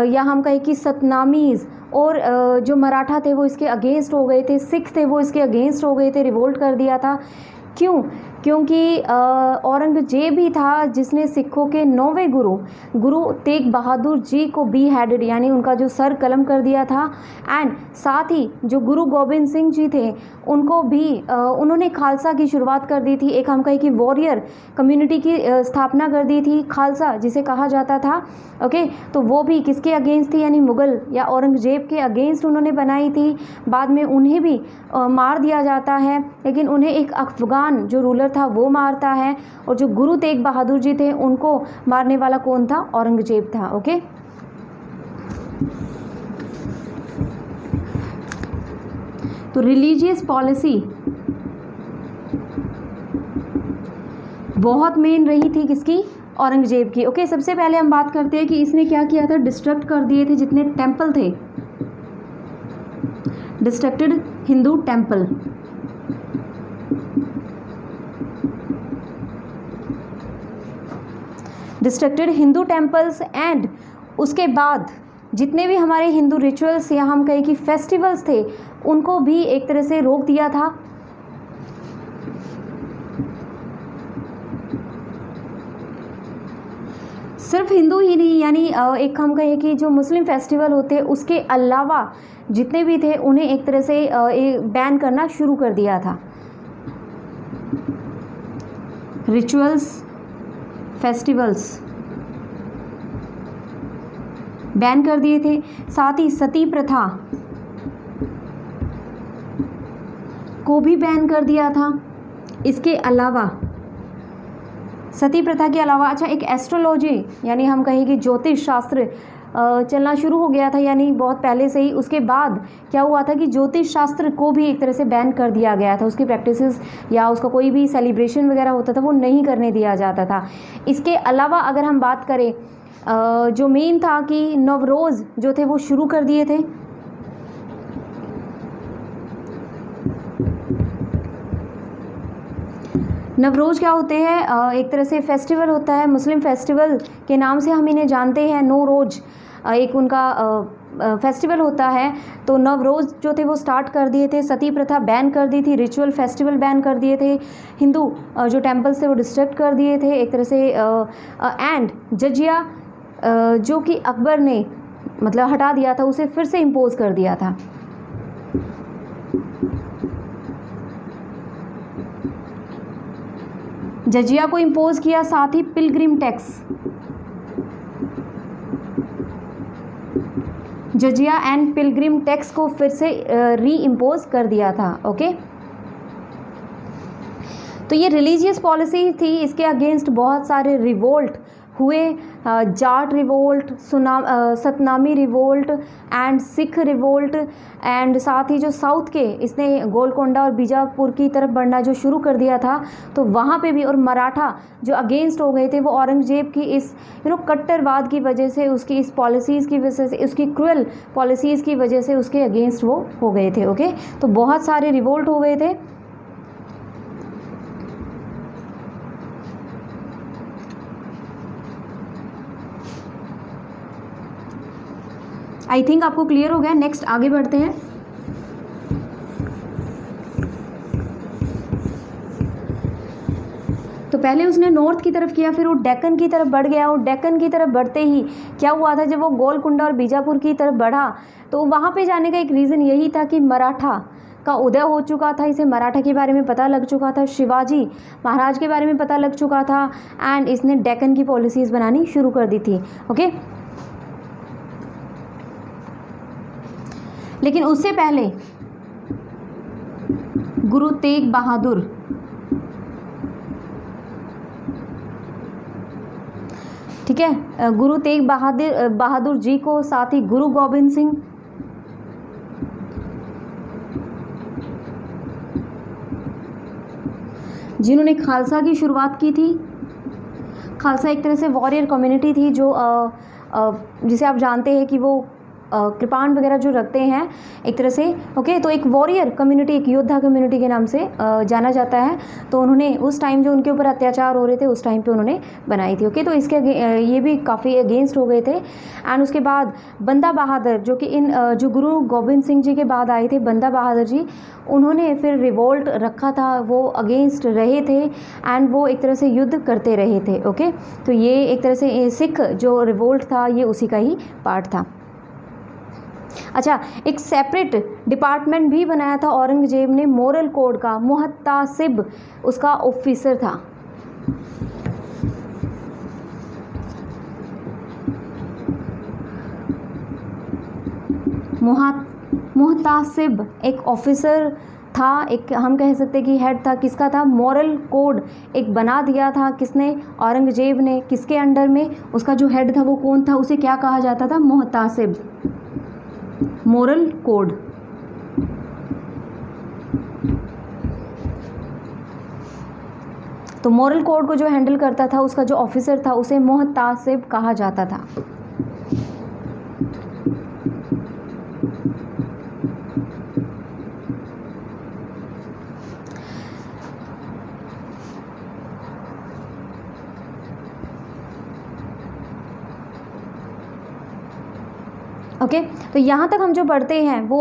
या हम कहें कि सतनामीज़ और जो मराठा थे वो इसके अगेंस्ट हो गए थे, सिख थे वो इसके अगेंस्ट हो गए थे, रिवोल्ट कर दिया था। क्यों? क्योंकि औरंगजेब ही था जिसने सिखों के 9वें गुरु तेग बहादुर जी को बी हेडेड, यानी उनका जो सर कलम कर दिया था। एंड साथ ही जो गुरु गोबिंद सिंह जी थे उनको भी उन्होंने खालसा की शुरुआत कर दी थी। एक हम कहें कि वॉरियर कम्युनिटी की स्थापना कर दी थी, खालसा जिसे कहा जाता था। ओके, तो वो भी किसके अगेंस्ट थी, यानी मुग़ल या औरंगजेब के अगेंस्ट उन्होंने बनाई थी। बाद में उन्हें भी मार दिया जाता है, लेकिन उन्हें एक अफगान जो रूलर था वो मारता है, और जो गुरु तेग बहादुर जी थे उनको मारने वाला कौन था? औरंगजेब था। ओके, तो रिलीजियस पॉलिसी बहुत मेन रही थी किसकी? औरंगजेब की। ओके, सबसे पहले हम बात करते हैं कि इसने क्या किया था, डिस्ट्रक्ट कर दिए थे जितने टेंपल थे, distracted Hindu temple. Distracted Hindu temples, and उसके बाद जितने भी हमारे हिंदू रिचुअल्स या हम कहें कि फेस्टिवल्स थे उनको भी एक तरह से रोक दिया था। सिर्फ हिंदू ही नहीं, यानी एक हम कहें कि जो मुस्लिम फेस्टिवल होते उसके अलावा जितने भी थे उन्हें एक तरह से बैन करना शुरू कर दिया था। रिचुअल्स, फेस्टिवल्स बैन कर दिए थे। साथ ही सती प्रथा को भी बैन कर दिया था। इसके अलावा सती प्रथा के अलावा, अच्छा, एक एस्ट्रोलॉजी यानी हम कहें कि ज्योतिष शास्त्र चलना शुरू हो गया था, यानी बहुत पहले से ही। उसके बाद क्या हुआ था कि ज्योतिष शास्त्र को भी एक तरह से बैन कर दिया गया था। उसकी प्रैक्टिसेस या उसका कोई भी सेलिब्रेशन वगैरह होता था वो नहीं करने दिया जाता था। इसके अलावा अगर हम बात करें जो मेन था कि नवरोज़ जो थे वो शुरू कर दिए थे। नवरोज़ क्या होते हैं? एक तरह से फेस्टिवल होता है, मुस्लिम फेस्टिवल के नाम से हम इन्हें जानते हैं। नौरोज़ एक उनका फेस्टिवल होता है। तो नवरोज़ जो थे वो स्टार्ट कर दिए थे, सती प्रथा बैन कर दी थी, रिचुअल फेस्टिवल बैन कर दिए थे, हिंदू जो टेम्पल्स थे वो डिस्ट्रक्ट कर दिए थे एक तरह से। एंड जजिया जो कि अकबर ने मतलब हटा दिया था, उसे फिर से इम्पोज कर दिया था। जजिया को इम्पोज किया, साथ ही पिलग्रिम टैक्स। जजिया एंड पिलग्रिम टैक्स को फिर से री इम्पोज कर दिया था। ओके, तो ये रिलीजियस पॉलिसी थी, इसके अगेंस्ट बहुत सारे रिवोल्ट हुए, Jat revolt, Satnami revolt and Sikh revolt, and साथ ही जो साउथ के इसने गोलकोंडा और बीजापुर की तरफ बढ़ना जो शुरू कर दिया था, तो वहाँ पे भी, और मराठा जो अगेंस्ट हो गए थे वो औरंगजेब की इस कट्टरवाद की वजह से, उसकी इस पॉलिसीज़ की वजह से, उसकी क्रूअल पॉलिसीज़ की वजह से उसके अगेंस्ट वो हो गए थे। ओके, तो बहुत सारे रिवोल्ट हो गए थे। आई थिंक आपको क्लियर हो गया। नेक्स्ट आगे बढ़ते हैं। तो पहले उसने नॉर्थ की तरफ किया, फिर वो डेक्कन की तरफ बढ़ गया, और डेक्कन की तरफ बढ़ते ही क्या हुआ था, जब वो गोलकुंडा और बीजापुर की तरफ बढ़ा तो वहाँ पे जाने का एक रीज़न यही था कि मराठा का उदय हो चुका था, इसे मराठा के बारे में पता लग चुका था, शिवाजी महाराज के बारे में पता लग चुका था, एंड इसने डेक्कन की पॉलिसीज़ बनानी शुरू कर दी थी। ओके, लेकिन उससे पहले गुरु तेग बहादुर, ठीक है, गुरु तेग बहादुर जी को, साथ ही गुरु गोबिंद सिंह, जिन्होंने खालसा की शुरुआत की थी। खालसा एक तरह से वॉरियर कम्युनिटी थी जो जिसे आप जानते हैं कि वो कृपाण वगैरह जो रखते हैं एक तरह से। ओके, तो एक वॉरियर कम्युनिटी, एक योद्धा कम्युनिटी के नाम से जाना जाता है। तो उन्होंने उस टाइम जो उनके ऊपर अत्याचार हो रहे थे उस टाइम पे उन्होंने बनाई थी। ओके, तो इसके ये भी काफ़ी अगेंस्ट हो गए थे। एंड उसके बाद बंदा बहादुर, जो कि जो गुरु गोबिंद सिंह जी के बाद आए थे, बंदा बहादुर जी, उन्होंने फिर रिवोल्ट रखा था, वो अगेंस्ट रहे थे एंड वो एक तरह से युद्ध करते रहे थे। ओके, तो ये एक तरह से सिख जो रिवोल्ट था ये उसी का ही पार्ट था। अच्छा, एक सेपरेट डिपार्टमेंट भी बनाया था औरंगजेब ने मोरल कोड का। मुहतासिब उसका ऑफिसर था। मुहतासिब एक ऑफिसर था, एक हम कह सकते कि हेड था। किसका था? मोरल कोड एक बना दिया था। किसने? औरंगजेब ने। किसके अंडर में? उसका जो हेड था वो कौन था? उसे क्या कहा जाता था? मुहतासिब। Moral code. तो मोरल कोड को जो हैंडल करता था, उसका जो ऑफिसर था, उसे मुहतासिब कहा जाता था। ओके, तो यहाँ तक हम जो पढ़ते हैं वो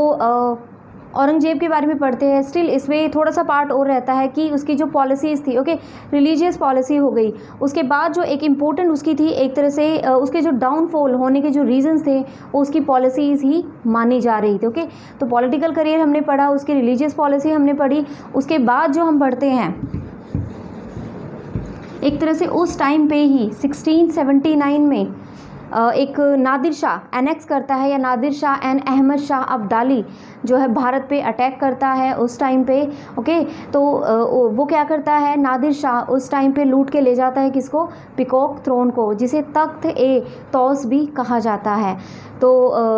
औरंगजेब के बारे में पढ़ते हैं। स्टिल इसमें थोड़ा सा पार्ट और रहता है कि उसकी जो पॉलिसीज़ थी, ओके, रिलीजियस पॉलिसी हो गई। उसके बाद जो एक इम्पोर्टेंट उसकी थी, एक तरह से उसके जो डाउनफॉल होने के जो रीजंस थे वो उसकी पॉलिसीज़ ही मानी जा रही थी। ओके, तो पॉलिटिकल करियर हमने पढ़ा, उसकी रिलीजियस पॉलिसी हमने पढ़ी। उसके बाद जो हम पढ़ते हैं, एक तरह से उस टाइम पे ही 1679 में एक नादिर शाह एनेक्स करता है, या नादिर शाह एंड अहमद शाह अब्दाली जो है भारत पे अटैक करता है उस टाइम पे। ओके, तो वो क्या करता है, नादिर शाह उस टाइम पे लूट के ले जाता है किसको? पीकॉक थ्रोन को, जिसे तख्त ए तौस भी कहा जाता है। तो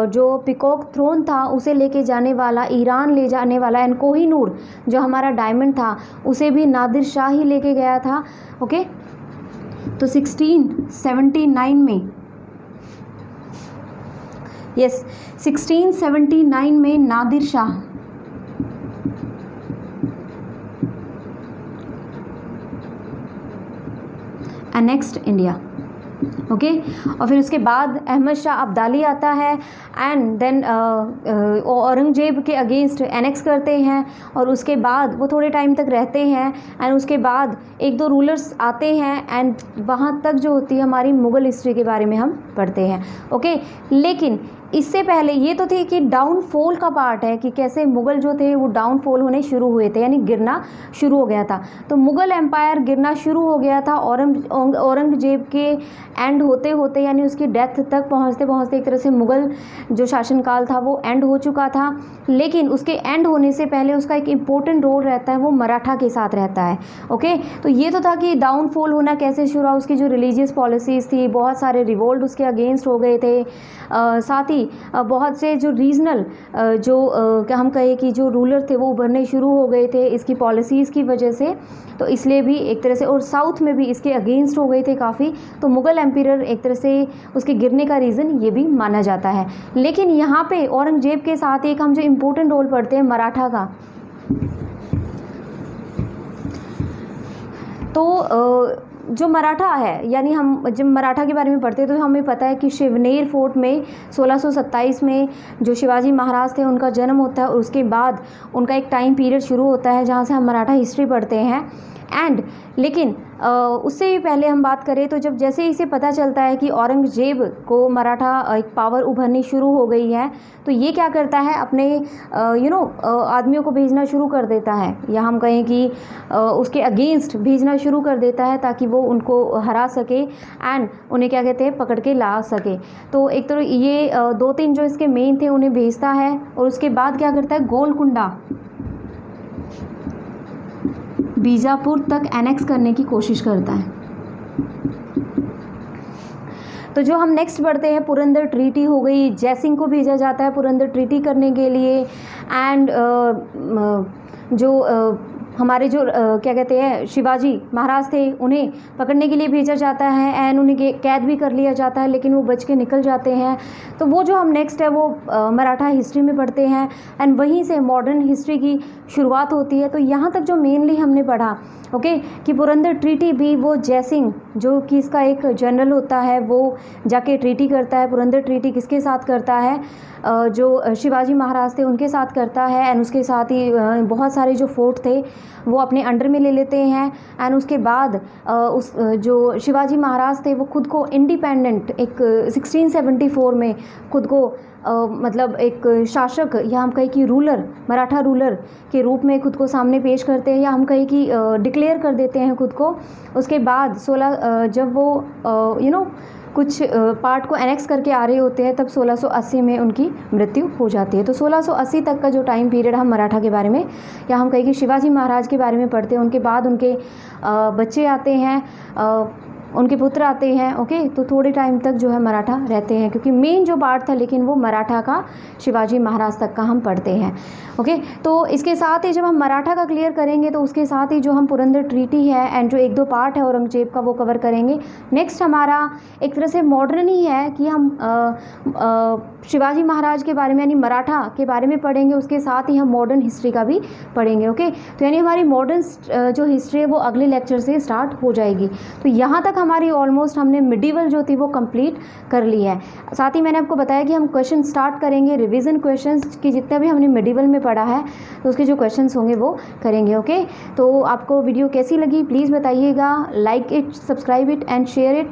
जो पीकॉक थ्रोन था उसे लेके जाने वाला, ईरान ले जाने वाला, एंड कोहिनूर जो हमारा डायमंड था उसे भी नादिर शाह ही लेके गया था। ओके, तो 1679 में, यस 1679 में Nadir Shah annexed India. Okay, और फिर उसके बाद अहमद शाह अब्दाली आता है एंड देन औरंगजेब के अगेंस्ट एनेक्स करते हैं, और उसके बाद वो थोड़े टाइम तक रहते हैं एंड उसके बाद एक दो रूलर्स आते हैं एंड वहाँ तक जो होती है हमारी मुग़ल हिस्ट्री के बारे में हम पढ़ते हैं। ओके, लेकिन इससे पहले ये तो थी कि डाउनफॉल का पार्ट है कि कैसे मुग़ल जो थे वो डाउनफॉल होने शुरू हुए थे, यानी गिरना शुरू हो गया था। तो मुग़ल एम्पायर गिरना शुरू हो गया था औरंगजेब के एंड होते होते, यानी उसकी डेथ तक पहुंचते पहुंचते एक तरह से मुग़ल जो शासनकाल था वो एंड हो चुका था। लेकिन उसके एंड होने से पहले उसका एक इम्पोर्टेंट रोल रहता है, वो मराठा के साथ रहता है। ओके, तो ये तो था कि डाउनफॉल होना कैसे शुरू हुआ, उसकी जो रिलीजियस पॉलिसीज़ थी, बहुत सारे रिवोल्ट उसके अगेंस्ट हो गए थे। साथ ही बहुत से जो रीजनल क्या हम कहें कि जो रूलर थे वो उभरने शुरू हो गए थे इसकी पॉलिसीज़ की वजह से, तो इसलिए भी एक तरह से, और साउथ में भी इसके अगेंस्ट हो गए थे काफ़ी। तो मुग़ल एम्पायर एक तरह से उसके गिरने का रीज़न ये भी माना जाता है। लेकिन यहाँ पे औरंगजेब के साथ एक हम जो इम्पोर्टेंट रोल पढ़ते हैं मराठा का, तो जो मराठा है, यानी हम जब मराठा के बारे में पढ़ते हैं तो हमें पता है कि शिवनेर फोर्ट में 1627 में जो शिवाजी महाराज थे उनका जन्म होता है, और उसके बाद उनका एक टाइम पीरियड शुरू होता है जहाँ से हम मराठा हिस्ट्री पढ़ते हैं। लेकिन उससे भी पहले हम बात करें तो जब जैसे इसे पता चलता है कि औरंगजेब को मराठा एक पावर उभरनी शुरू हो गई है, तो ये क्या करता है, अपने आदमियों को भेजना शुरू कर देता है, या हम कहें कि उसके अगेंस्ट भेजना शुरू कर देता है ताकि वो उनको हरा सके एंड उन्हें क्या कहते हैं, पकड़ के ला सके। तो एक तो ये 2-3 जो इसके मेन थे उन्हें भेजता है, और उसके बाद क्या करता है, गोलकुंडा बीजापुर तक एनेक्स करने की कोशिश करता है। तो जो हम नेक्स्ट बढ़ते हैं, पुरंदर ट्रीटी हो गई, जयसिंह को भेजा जाता है पुरंदर ट्रीटी करने के लिए। एंड हमारे जो क्या कहते हैं शिवाजी महाराज थे उन्हें पकड़ने के लिए भेजा जाता है एंड उन्हें कैद भी कर लिया जाता है, लेकिन वो बच के निकल जाते हैं। तो वो जो हम नेक्स्ट है वो मराठा हिस्ट्री में पढ़ते हैं एंड वहीं से मॉडर्न हिस्ट्री की शुरुआत होती है। तो यहाँ तक जो मेनली हमने पढ़ा ओके कि पुरंदर ट्रीटी भी वो जयसिंह जो कि इसका एक जनरल होता है वो जाके ट्रीटी करता है। पुरंदर ट्रीटी किसके साथ करता है, जो शिवाजी महाराज थे उनके साथ करता है एंड उसके साथ ही बहुत सारे जो फोर्ट थे वो अपने अंडर में ले लेते हैं। एंड उसके बाद जो शिवाजी महाराज थे वो खुद को इंडिपेंडेंट एक 1674 में खुद को मतलब एक शासक या हम कहें कि रूलर, मराठा रूलर के रूप में खुद को सामने पेश करते हैं, या हम कहें कि डिक्लेयर कर देते हैं खुद को। उसके बाद 16 जब वो कुछ पार्ट को एनेक्स करके आ रहे होते हैं तब 1680 में उनकी मृत्यु हो जाती है। तो 1680 तक का जो टाइम पीरियड हम मराठा के बारे में या हम कहें कि शिवाजी महाराज के बारे में पढ़ते हैं। उनके बाद उनके बच्चे आते हैं, उनके पुत्र आते हैं। ओके, तो थोड़े टाइम तक जो है मराठा रहते हैं, क्योंकि मेन जो पार्ट था लेकिन वो मराठा का शिवाजी महाराज तक का हम पढ़ते हैं। ओके, तो इसके साथ ही जब हम मराठा का क्लियर करेंगे तो उसके साथ ही जो हम पुरंदर ट्रीटी है एंड जो 1-2 पार्ट है औरंगजेब का वो कवर करेंगे। नेक्स्ट हमारा एक तरह से मॉडर्न ही है कि हम शिवाजी महाराज के बारे में यानी मराठा के बारे में पढ़ेंगे, उसके साथ ही हम मॉडर्न हिस्ट्री का भी पढ़ेंगे। ओके, तो यानी हमारी मॉडर्न जो हिस्ट्री है वो अगले लेक्चर से स्टार्ट हो जाएगी। तो यहाँ तक हमारी ऑलमोस्ट हमने मिडिवल जो थी वो कंप्लीट कर ली है। साथ ही मैंने आपको बताया कि हम क्वेश्चन स्टार्ट करेंगे, रिवीजन क्वेश्चंस की जितना भी हमने मिडिवल में पढ़ा है तो उसके जो क्वेश्चंस होंगे वो करेंगे। ओके, तो आपको वीडियो कैसी लगी प्लीज़ बताइएगा, like it, subscribe it and share it.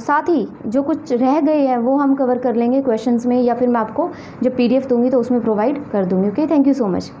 साथ ही जो कुछ रह गए हैं वो हम कवर कर लेंगे क्वेश्चंस में, या फिर मैं आपको जब PDF दूंगी तो उसमें प्रोवाइड कर दूंगी। Okay, thank you so much.